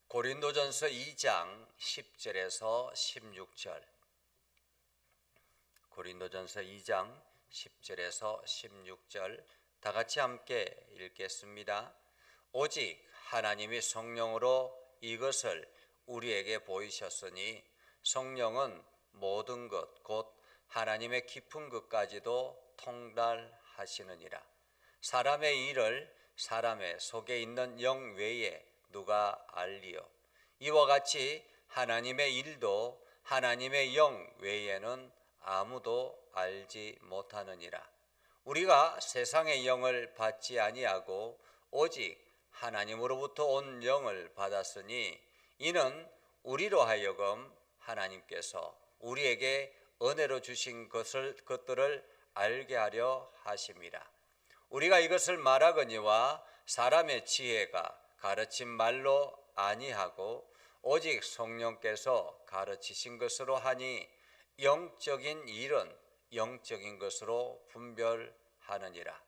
고린도전서 2장 10절에서 16절. 고린도전서 2장 10절에서 16절 다 같이 함께 읽겠습니다. 오직 하나님이 성령으로 이것을 우리에게 보이셨으니 성령은 모든 것 곧 하나님의 깊은 것까지도 통달하시느니라. 사람의 일을 사람의 속에 있는 영 외에 누가 알리요? 이와 같이 하나님의 일도 하나님의 영 외에는 아무도 알지 못하느니라. 우리가 세상의 영을 받지 아니하고 오직 하나님으로부터 온 영을 받았으니 이는 우리로 하여금 하나님께서 우리에게 은혜로 주신 것들을 알게 하려 하심이라. 우리가 이것을 말하거니와 사람의 지혜가 가르친 말로 아니하고 오직 성령께서 가르치신 것으로 하니 영적인 일은 영적인 것으로 분별하느니라.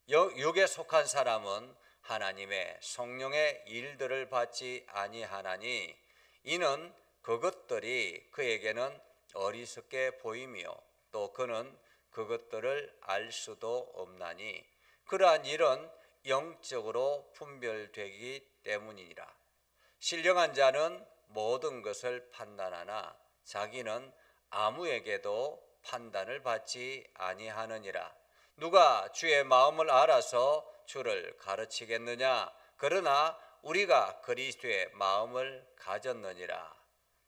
육에 속한 사람은 하나님의 성령의 일들을 받지 아니하나니 이는 그것들이 그에게는 어리석게 보이며 또 그는 그것들을 알 수도 없나니 그러한 일은 영적으로 분별되기 때문이니라. 신령한 자는 모든 것을 판단하나 자기는 아무에게도 판단을 받지 아니하느니라. 누가 주의 마음을 알아서 주를 가르치겠느냐? 그러나 우리가 그리스도의 마음을 가졌느니라.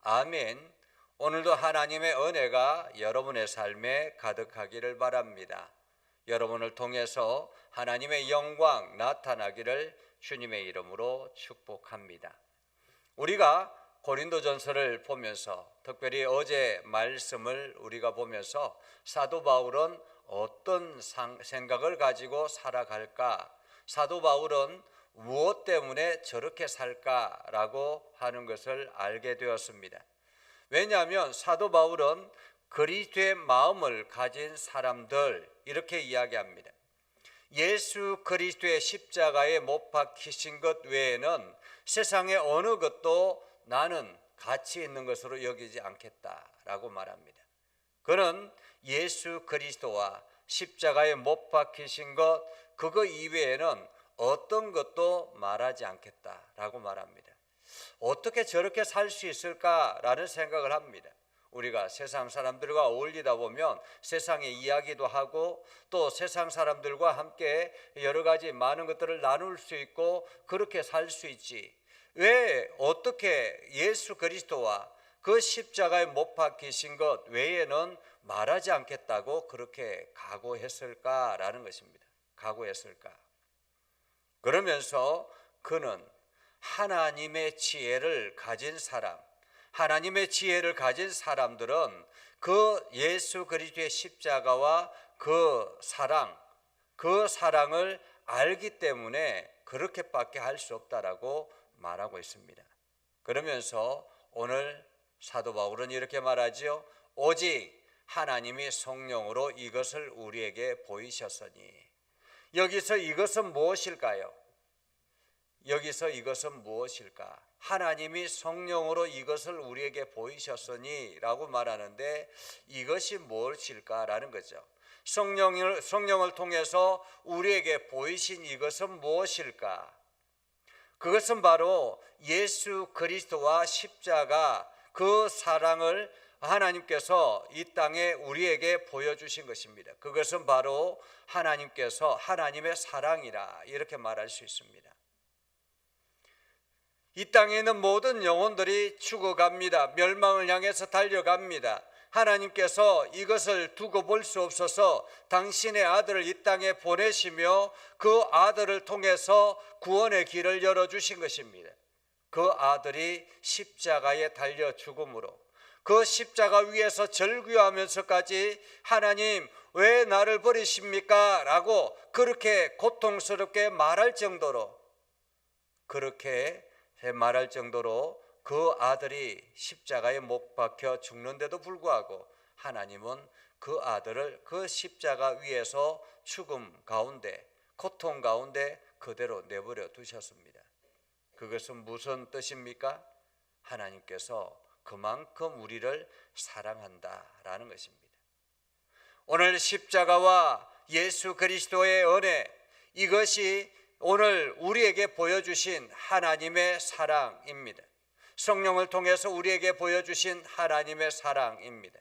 아멘. 오늘도 하나님의 은혜가 여러분의 삶에 가득하기를 바랍니다. 여러분을 통해서 하나님의 영광 나타나기를 주님의 이름으로 축복합니다. 우리가 고린도전서를 보면서 특별히 어제 말씀을 우리가 보면서 사도 바울은 어떤 생각을 가지고 살아갈까? 사도 바울은 무엇 때문에 저렇게 살까라고 하는 것을 알게 되었습니다. 왜냐하면 사도 바울은 그리스도의 마음을 가진 사람들 이렇게 이야기합니다. 예수 그리스도의 십자가에 못 박히신 것 외에는 세상의 어느 것도 나는 가치 있는 것으로 여기지 않겠다라고 말합니다. 그는 예수 그리스도와 십자가에 못 박히신 것 그거 이외에는 어떤 것도 말하지 않겠다라고 말합니다. 어떻게 저렇게 살 수 있을까라는 생각을 합니다. 우리가 세상 사람들과 어울리다 보면 세상의 이야기도 하고 또 세상 사람들과 함께 여러 가지 많은 것들을 나눌 수 있고 그렇게 살 수 있지. 왜 어떻게 예수 그리스도와 그 십자가에 못 박히신 것 외에는 말하지 않겠다고 그렇게 각오했을까라는 것입니다. 각오했을까? 그러면서 그는 하나님의 지혜를 가진 사람, 하나님의 지혜를 가진 사람들은 그 예수 그리스도의 십자가와 그 사랑을 알기 때문에 그렇게밖에 할 수 없다라고 말하고 있습니다. 그러면서 오늘 사도 바울은 이렇게 말하지요. 오직 하나님이 성령으로 이것을 우리에게 보이셨으니. 여기서 이것은 무엇일까요? 여기서 이것은 무엇일까? 하나님이 성령으로 이것을 우리에게 보이셨으니 라고 말하는데 이것이 무엇일까라는 거죠. 성령을 통해서 우리에게 보이신 이것은 무엇일까? 그것은 바로 예수 그리스도와 십자가 그 사랑을 하나님께서 이 땅에 우리에게 보여주신 것입니다. 그것은 바로 하나님께서 하나님의 사랑이라 이렇게 말할 수 있습니다. 이 땅에 있는 모든 영혼들이 죽어갑니다. 멸망을 향해서 달려갑니다. 하나님께서 이것을 두고 볼 수 없어서 당신의 아들을 이 땅에 보내시며 그 아들을 통해서 구원의 길을 열어주신 것입니다. 그 아들이 십자가에 달려 죽음으로 그 십자가 위에서 절규하면서까지 하나님 왜 나를 버리십니까? 라고 그렇게 고통스럽게 말할 정도로 그 아들이 십자가에 못 박혀 죽는데도 불구하고 하나님은 그 아들을 그 십자가 위에서 죽음 가운데 고통 가운데 그대로 내버려 두셨습니다. 그것은 무슨 뜻입니까? 하나님께서 그만큼 우리를 사랑한다라는 것입니다. 오늘 십자가와 예수 그리스도의 은혜, 이것이 오늘 우리에게 보여주신 하나님의 사랑입니다. 성령을 통해서 우리에게 보여주신 하나님의 사랑입니다.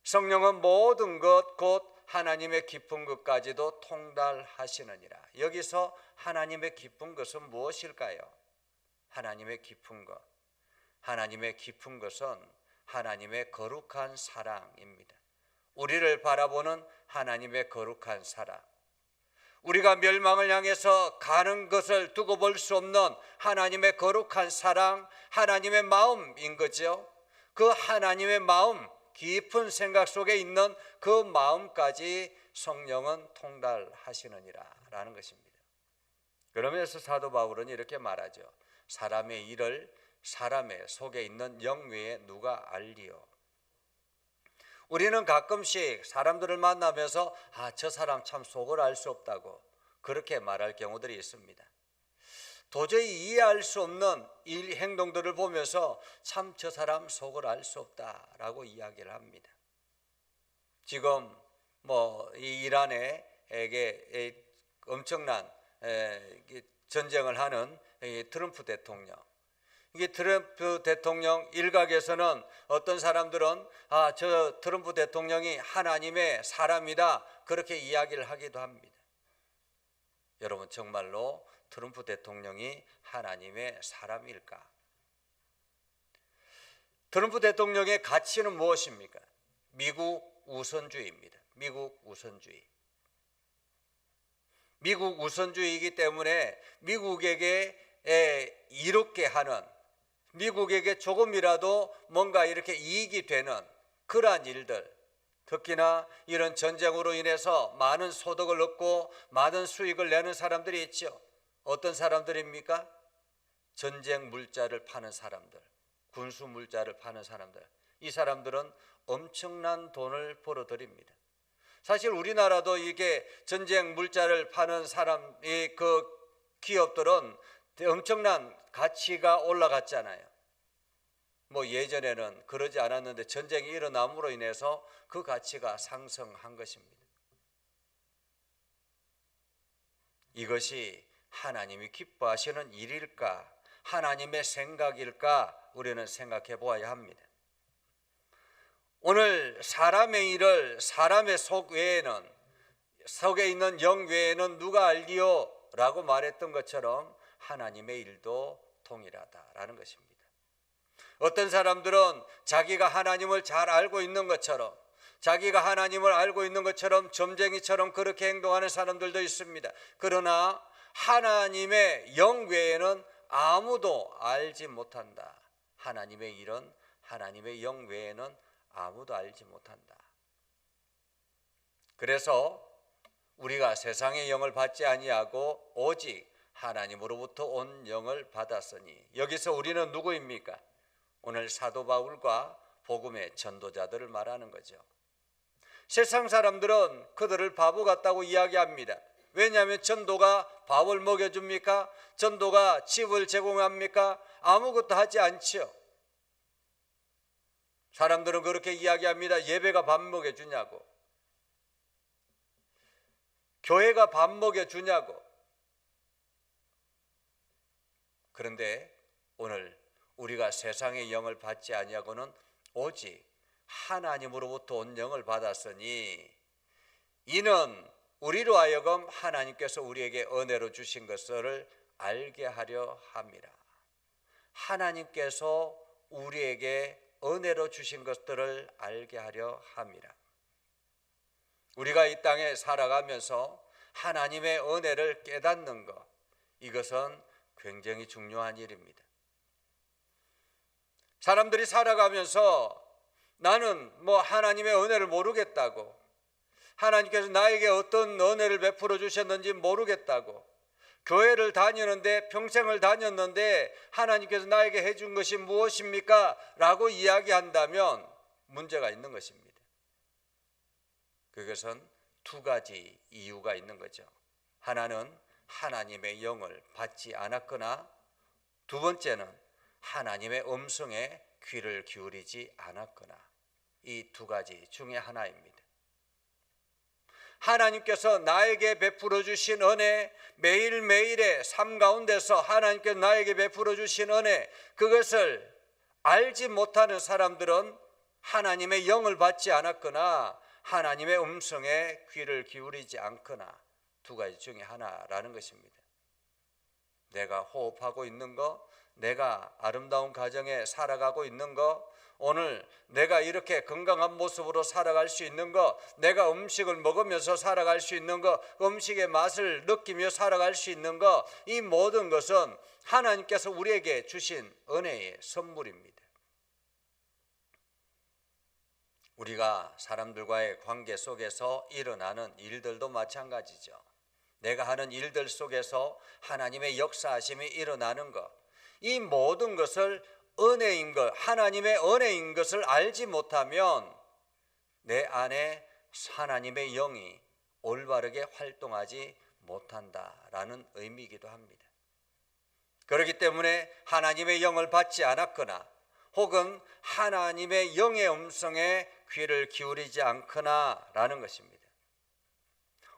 성령은 모든 것 곧 하나님의 깊은 것까지도 통달하시느니라. 여기서 하나님의 깊은 것은 무엇일까요? 하나님의 깊은 것. 하나님의 깊은 것은 하나님의 거룩한 사랑입니다. 우리를 바라보는 하나님의 거룩한 사랑. 우리가 멸망을 향해서 가는 것을 두고 볼 수 없는 하나님의 거룩한 사랑, 하나님의 마음인 거죠. 그 하나님의 마음, 깊은 생각 속에 있는 그 마음까지 성령은 통달하시느니라 라는 것입니다. 그러면서 사도 바울은 이렇게 말하죠. 사람의 일을 사람의 속에 있는 영 외에 누가 알리요. 우리는 가끔씩 사람들을 만나면서 저 사람 참 속을 알 수 없다고 그렇게 말할 경우들이 있습니다. 도저히 이해할 수 없는 일 행동들을 보면서 참 저 사람 속을 알 수 없다라고 이야기를 합니다. 지금 이 이란에게 엄청난 전쟁을 하는 트럼프 대통령. 이게 트럼프 대통령 일각에서는 어떤 사람들은 저 트럼프 대통령이 하나님의 사람이다 그렇게 이야기를 하기도 합니다. 여러분, 정말로 트럼프 대통령이 하나님의 사람일까? 트럼프 대통령의 가치는 무엇입니까? 미국 우선주의입니다. 미국 우선주의. 미국 우선주의이기 때문에 미국에게 이롭게 하는, 미국에게 조금이라도 뭔가 이렇게 이익이 되는 그러한 일들, 특히나 이런 전쟁으로 인해서 많은 소득을 얻고 많은 수익을 내는 사람들이 있죠. 어떤 사람들입니까? 전쟁 물자를 파는 사람들, 군수 물자를 파는 사람들. 이 사람들은 엄청난 돈을 벌어들입니다. 사실 우리나라도 이게 전쟁 물자를 파는 사람이 그 기업들은 엄청난 가치가 올라갔잖아요. 예전에는 그러지 않았는데 전쟁이 일어남으로 인해서 그 가치가 상승한 것입니다. 이것이 하나님이 기뻐하시는 일일까? 하나님의 생각일까? 우리는 생각해 보아야 합니다. 오늘 사람의 일을 사람의 속 외에는, 속에 있는 영 외에는 누가 알리요? 라고 말했던 것처럼 하나님의 일도 동일하다라는 것입니다. 어떤 사람들은 자기가 하나님을 잘 알고 있는 것처럼, 자기가 하나님을 알고 있는 것처럼 점쟁이처럼 그렇게 행동하는 사람들도 있습니다. 그러나 하나님의 영 외에는 아무도 알지 못한다. 하나님의 일은 하나님의 영 외에는 아무도 알지 못한다. 그래서 우리가 세상의 영을 받지 아니하고 오직 하나님으로부터 온 영을 받았으니, 여기서 우리는 누구입니까? 오늘 사도 바울과 복음의 전도자들을 말하는 거죠. 세상 사람들은 그들을 바보 같다고 이야기합니다. 왜냐하면 전도가 밥을 먹여줍니까? 전도가 집을 제공합니까? 아무것도 하지 않지요. 사람들은 그렇게 이야기합니다. 예배가 밥 먹여주냐고, 교회가 밥 먹여주냐고. 그런데 오늘 우리가 세상의 영을 받지 아니하고는 오직 하나님으로부터 온 영을 받았으니, 이는 우리로 하여금 하나님께서 우리에게 은혜로 주신 것을 알게 하려 함이라. 하나님께서 우리에게 은혜로 주신 것들을 알게 하려 함이라. 우리가 이 땅에 살아가면서 하나님의 은혜를 깨닫는 것, 이것은 굉장히 중요한 일입니다. 사람들이 살아가면서 나는 하나님의 은혜를 모르겠다고, 하나님께서 나에게 어떤 은혜를 베풀어 주셨는지 모르겠다고, 교회를 다니는데 평생을 다녔는데 하나님께서 나에게 해준 것이 무엇입니까? 라고 이야기한다면 문제가 있는 것입니다. 그것은 두 가지 이유가 있는 거죠. 하나는 하나님의 영을 받지 않았거나, 두 번째는 하나님의 음성에 귀를 기울이지 않았거나, 이 두 가지 중에 하나입니다. 하나님께서 나에게 베풀어 주신 은혜, 매일매일의 삶 가운데서 하나님께서 나에게 베풀어 주신 은혜, 그것을 알지 못하는 사람들은 하나님의 영을 받지 않았거나 하나님의 음성에 귀를 기울이지 않거나, 두 가지 중에 하나라는 것입니다. 내가 호흡하고 있는 거, 내가 아름다운 가정에 살아가고 있는 거, 오늘 내가 이렇게 건강한 모습으로 살아갈 수 있는 거, 내가 음식을 먹으면서 살아갈 수 있는 거, 음식의 맛을 느끼며 살아갈 수 있는 거, 이 모든 것은 하나님께서 우리에게 주신 은혜의 선물입니다. 우리가 사람들과의 관계 속에서 일어나는 일들도 마찬가지죠. 내가 하는 일들 속에서 하나님의 역사하심이 일어나는 것, 이 모든 것을 은혜인 것, 하나님의 은혜인 것을 알지 못하면 내 안에 하나님의 영이 올바르게 활동하지 못한다라는 의미이기도 합니다. 그렇기 때문에 하나님의 영을 받지 않았거나 혹은 하나님의 영의 음성에 귀를 기울이지 않거나라는 것입니다.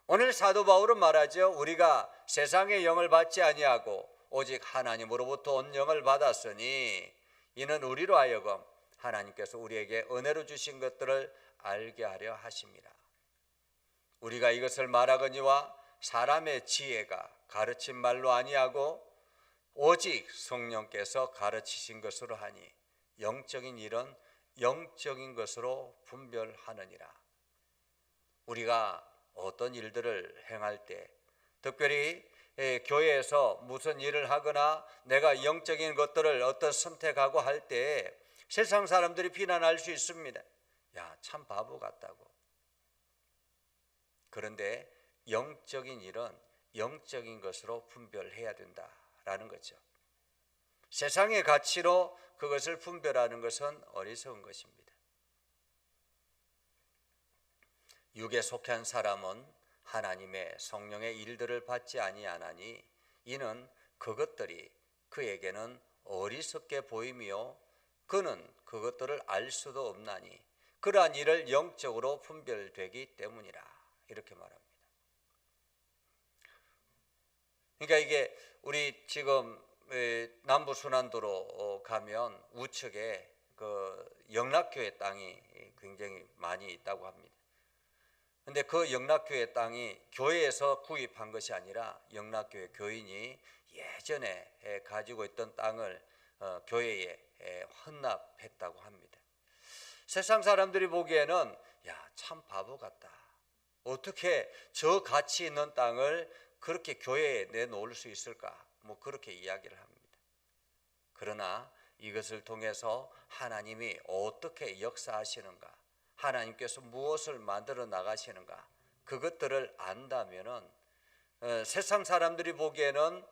오늘 사도 바울은 말하죠. 우리가 세상의 영을 받지 아니하고 오직 하나님으로부터 온 영을 받았으니 이는 우리로 하여금 하나님께서 우리에게 은혜로 주신 것들을 알게 하려 하심이라. 우리가 이것을 말하거니와 사람의 지혜가 가르친 말로 아니하고 오직 성령께서 가르치신 것으로 하니 영적인 일은 영적인 것으로 분별하느니라. 우리가 어떤 일들을 행할 때, 특별히 교회에서 무슨 일을 하거나 내가 영적인 것들을 어떤 선택하고 할 때 세상 사람들이 비난할 수 있습니다. 야, 참 바보 같다고. 그런데 영적인 일은 영적인 것으로 분별해야 된다라는 거죠. 세상의 가치로 그것을 분별하는 것은 어리석은 것입니다. 육에 속한 사람은 하나님의 성령의 일들을 받지 아니하나니 이는 그것들이 그에게는 어리석게 보이며 그는 그것들을 알 수도 없나니 그러한 일을 영적으로 분별되기 때문이라. 이렇게 말합니다. 그러니까 이게 우리 지금 남부 순환도로 가면 우측에 그 영락교회 땅이 굉장히 많이 있다고 합니다. 근데 그 영락교회 땅이 교회에서 구입한 것이 아니라 영락교회 교인이 예전에 가지고 있던 땅을 교회에 헌납했다고 합니다. 세상 사람들이 보기에는 야, 참 바보 같다. 어떻게 저 가치 있는 땅을 그렇게 교회에 내놓을 수 있을까? 뭐 그렇게 이야기를 합니다. 그러나 이것을 통해서 하나님이 어떻게 역사하시는가, 하나님께서 무엇을 만들어 나가시는가, 그것들을 안다면은 세상 사람들이 보기에는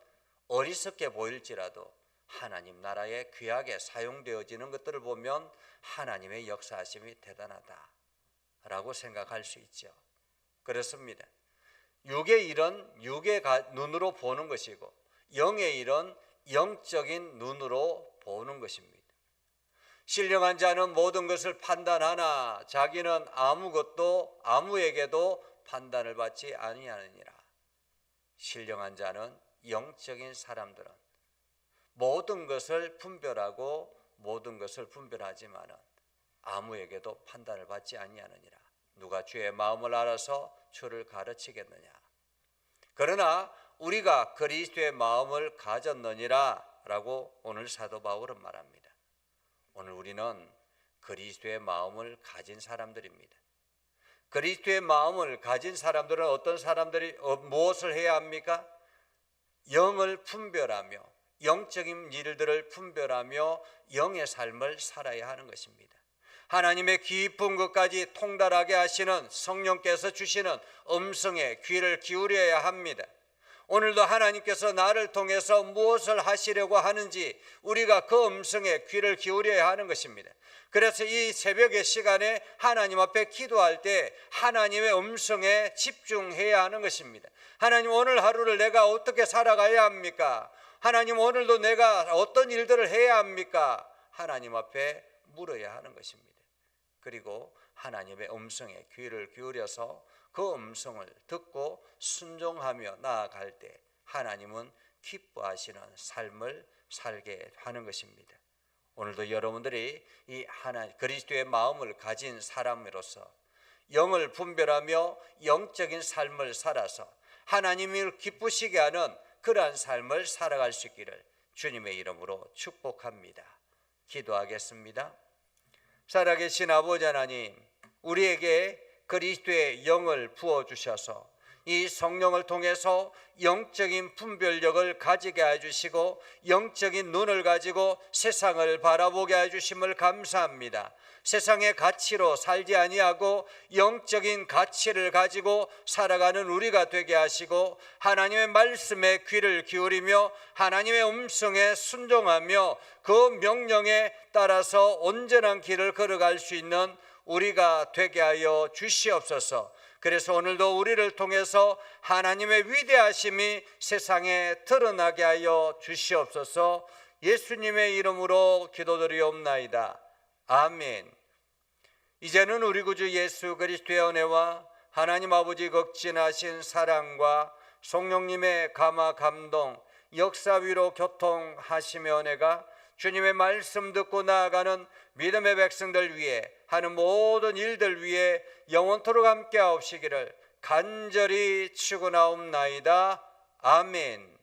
어리석게 보일지라도 하나님 나라에 귀하게 사용되어지는 것들을 보면 하나님의 역사하심이 대단하다라고 생각할 수 있죠. 그렇습니다. 육의 일은 육의 눈으로 보는 것이고 영의 일은 영적인 눈으로 보는 것입니다. 신령한 자는 모든 것을 판단하나 자기는 아무에게도 판단을 받지 아니하느니라. 신령한 자는 영적인 사람들은 모든 것을 분별하고 모든 것을 분별하지만은 아무에게도 판단을 받지 아니하느니라. 누가 주의 마음을 알아서 주를 가르치겠느냐. 그러나 우리가 그리스도의 마음을 가졌느니라 라고 오늘 사도 바울은 말합니다. 오늘 우리는 그리스도의 마음을 가진 사람들입니다. 그리스도의 마음을 가진 사람들은 어떤 사람들이 무엇을 해야 합니까? 영을 분별하며 영적인 일들을 분별하며 영의 삶을 살아야 하는 것입니다. 하나님의 깊은 것까지 통달하게 하시는 성령께서 주시는 음성에 귀를 기울여야 합니다. 오늘도 하나님께서 나를 통해서 무엇을 하시려고 하는지 우리가 그 음성에 귀를 기울여야 하는 것입니다. 그래서 이 새벽의 시간에 하나님 앞에 기도할 때 하나님의 음성에 집중해야 하는 것입니다. 하나님, 오늘 하루를 내가 어떻게 살아가야 합니까? 하나님, 오늘도 내가 어떤 일들을 해야 합니까? 하나님 앞에 물어야 하는 것입니다. 그리고 하나님의 음성에 귀를 기울여서 그 음성을 듣고 순종하며 나아갈 때 하나님은 기뻐하시는 삶을 살게 하는 것입니다. 오늘도 여러분들이 이 그리스도의 마음을 가진 사람으로서 영을 분별하며 영적인 삶을 살아서 하나님을 기쁘시게 하는 그러한 삶을 살아갈 수 있기를 주님의 이름으로 축복합니다. 기도하겠습니다. 살아계신 아버지 하나님, 우리에게 그리스도의 영을 부어주셔서 이 성령을 통해서 영적인 분별력을 가지게 해주시고 영적인 눈을 가지고 세상을 바라보게 해주심을 감사합니다. 세상의 가치로 살지 아니하고 영적인 가치를 가지고 살아가는 우리가 되게 하시고 하나님의 말씀에 귀를 기울이며 하나님의 음성에 순종하며 그 명령에 따라서 온전한 길을 걸어갈 수 있는 우리가 되게 하여 주시옵소서. 그래서 오늘도 우리를 통해서 하나님의 위대하심이 세상에 드러나게 하여 주시옵소서. 예수님의 이름으로 기도드리옵나이다. 아멘. 이제는 우리 구주 예수 그리스도의 은혜와 하나님 아버지 극진하신 사랑과 성령님의 감화 감동 역사 위로 교통하시며 은혜가 주님의 말씀 듣고 나아가는 믿음의 백성들 위해 하는 모든 일들 위해 영원토록 함께 하옵시기를 간절히 축원하옵나이다. 아멘.